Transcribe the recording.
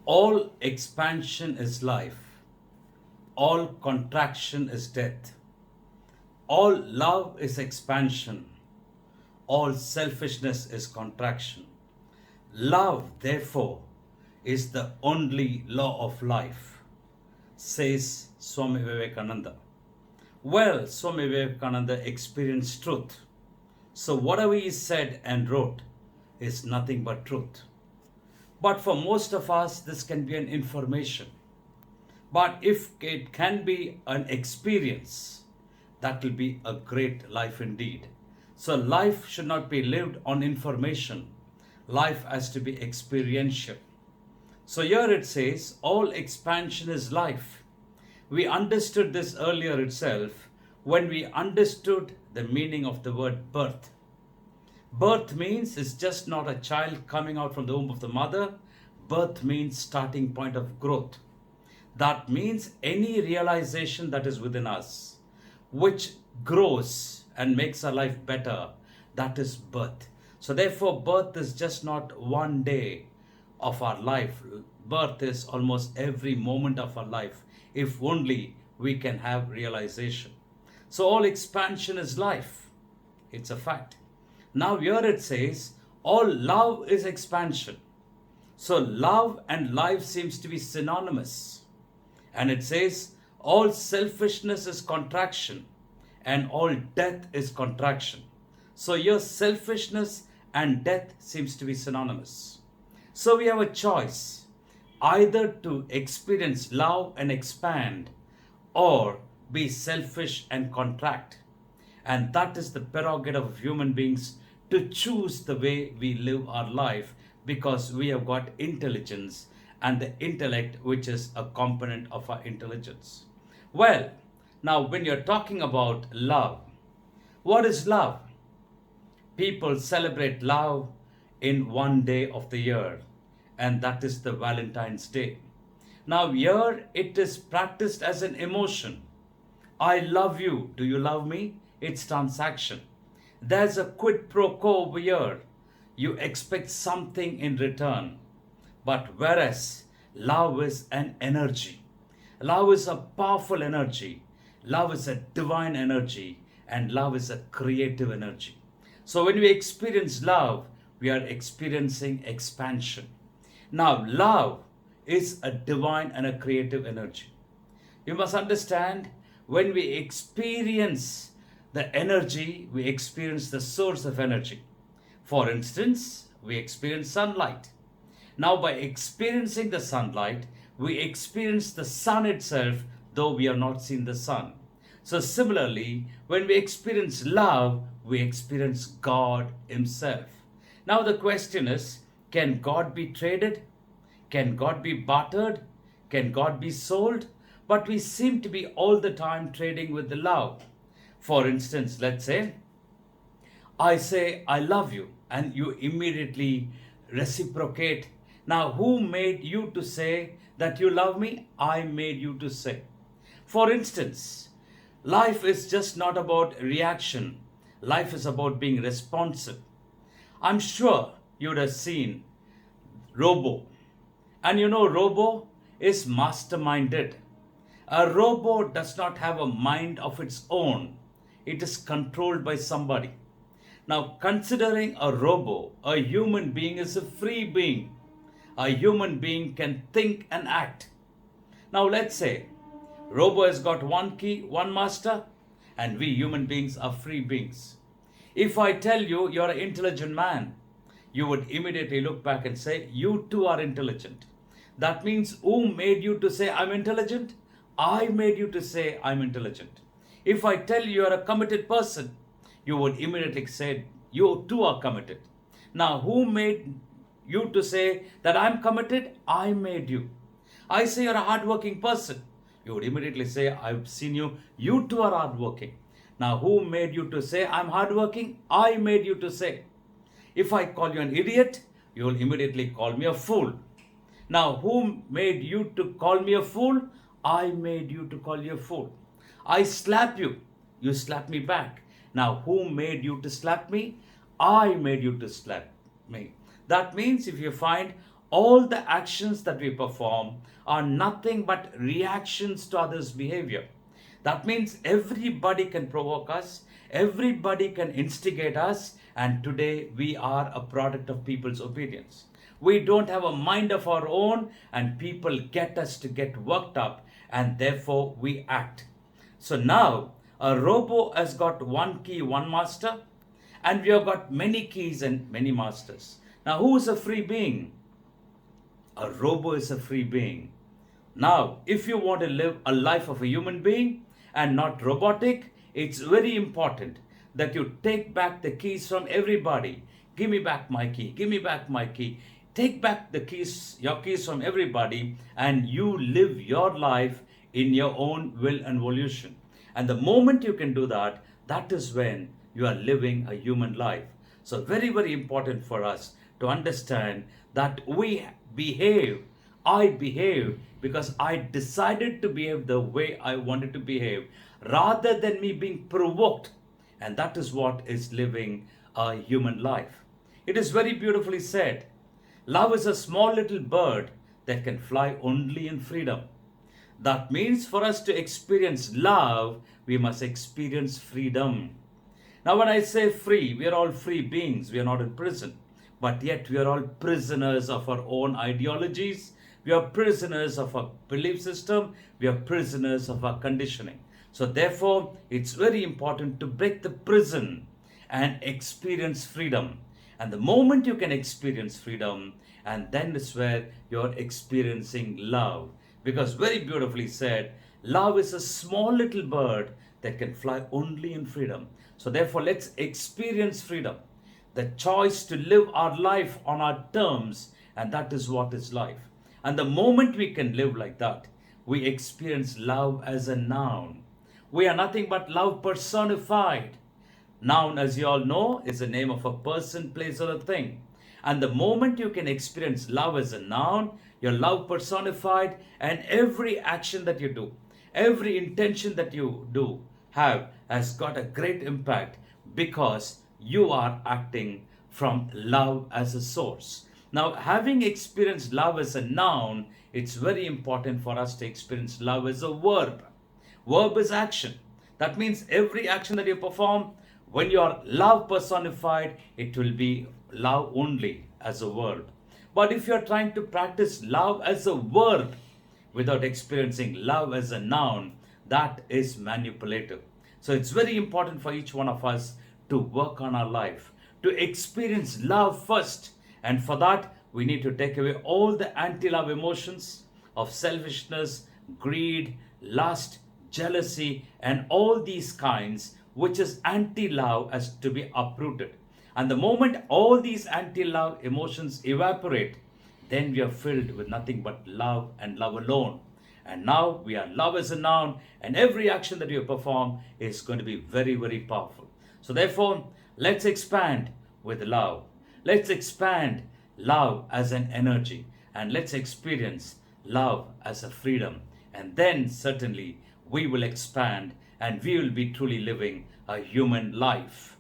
All expansion is life. All contraction is death. All love is expansion. All selfishness is contraction. Love, therefore, is the only law of life, says Swami Vivekananda. Well, Swami Vivekananda experienced truth. So whatever he said and wrote is nothing but truth. But for most of us, this can be an information. But if it can be an experience, that will be a great life indeed. So life should not be lived on information. Life has to be experiential. So here it says, all expansion is life. We understood this earlier itself when we understood the meaning of the word birth. Birth means it's just not a child coming out from the womb of the mother. Birth means starting point of growth. That means any realization that is within us, which grows and makes our life better, that is birth. So therefore, birth is just not one day of our life. Birth is almost every moment of our life, if only we can have realization. So all expansion is life. It's a fact. Now here it says, all love is expansion. So love and life seems to be synonymous. And it says, all selfishness is contraction and all death is contraction. So here selfishness and death seems to be synonymous. So we have a choice, either to experience love and expand or be selfish and contract. And that is the prerogative of human beings to choose the way we live our life, because we have got intelligence and the intellect, which is a component of our intelligence. Well, now when you're talking about love, what is love? People celebrate love in one day of the year, and that is the Valentine's Day. Now here it is practiced as an emotion. I love you. Do you love me? It's transaction. There's a quid pro quo over here. You expect something in return. But whereas love is an energy. Love is a powerful energy. Love is a divine energy. And love is a creative energy. So when we experience love, we are experiencing expansion. Now, love is a divine and a creative energy. You must understand, when we experience the energy, we experience the source of energy. For instance, we experience sunlight. Now, by experiencing the sunlight, we experience the sun itself, though we have not seen the sun. So similarly, when we experience love, we experience God Himself. Now the question is, can God be traded? Can God be bartered? Can God be sold? But we seem to be all the time trading with the love. For instance, let's say, I say, I love you, and you immediately reciprocate. Now, who made you to say that you love me? I made you to say. For instance, life is just not about reaction. Life is about being responsive. I'm sure you would have seen Robo. And you know, Robo is masterminded. A robo does not have a mind of its own. It is controlled by somebody. Now, considering a robo, a human being is a free being. A human being can think and act. Now, let's say robo has got one key, one master, and we human beings are free beings. If I tell you you're an intelligent man, you would immediately look back and say, you too are intelligent. That means, who made you to say I'm intelligent? I made you to say I'm intelligent. If I tell you you're a committed person, you would immediately say you too are committed. Now, who made you to say that I'm committed? I made you. I say you're a hardworking person. You would immediately say, I've seen you. You too are hardworking. Now, who made you to say I'm hardworking? I made you to say. If I call you an idiot, you will immediately call me a fool. Now, who made you to call me a fool? I made you to call you a fool. I slap you. You slap me back. Now, who made you to slap me? I made you to slap me. That means if you find all the actions that we perform are nothing but reactions to others' behavior. That means everybody can provoke us, everybody can instigate us, and today we are a product of people's obedience. We don't have a mind of our own, and people get us to get worked up, and therefore we act. So now a robo has got one key, one master, and we have got many keys and many masters. Now, who is a free being? A robo is a free being. Now, if you want to live a life of a human being and not robotic, it's very important that you take back the keys from everybody. Give me back my key. Give me back my key. Take back the keys, your keys from everybody, and you live your life in your own will and volition. And the moment you can do that, that is when you are living a human life. So very, very important for us to understand that I behave because I decided to behave the way I wanted to behave rather than me being provoked. And that is what is living a human life. It is very beautifully said. Love is a small little bird that can fly only in freedom. That means for us to experience love, we must experience freedom. Now, when I say free, we are all free beings. We are not in prison. But yet we are all prisoners of our own ideologies. We are prisoners of our belief system. We are prisoners of our conditioning. So therefore, it's very important to break the prison and experience freedom. And the moment you can experience freedom, and then is where you're experiencing love. Because very beautifully said, love is a small little bird that can fly only in freedom. So therefore, let's experience freedom. The choice to live our life on our terms, and that is what is life. And the moment we can live like that, we experience love as a noun. We are nothing but love personified. Noun, as you all know, is the name of a person, place, or a thing. And the moment you can experience love as a noun, your love personified, and every action that you do, every intention that you do have has got a great impact because you are acting from love as a source. Now, having experienced love as a noun, it's very important for us to experience love as a verb. Verb is action. That means every action that you perform, when you are love personified, it will be love only as a verb. But if you are trying to practice love as a verb without experiencing love as a noun, that is manipulative. So it's very important for each one of us to work on our life, to experience love first. And for that, we need to take away all the anti-love emotions of selfishness, greed, lust, jealousy, and all these kinds, which is anti-love, as to be uprooted. And the moment all these anti-love emotions evaporate, then we are filled with nothing but love and love alone. And now we are love as a noun, and every action that you perform is going to be very, very powerful. So therefore, let's expand with love. Let's expand love as an energy, and let's experience love as a freedom. And then certainly we will expand and we will be truly living a human life.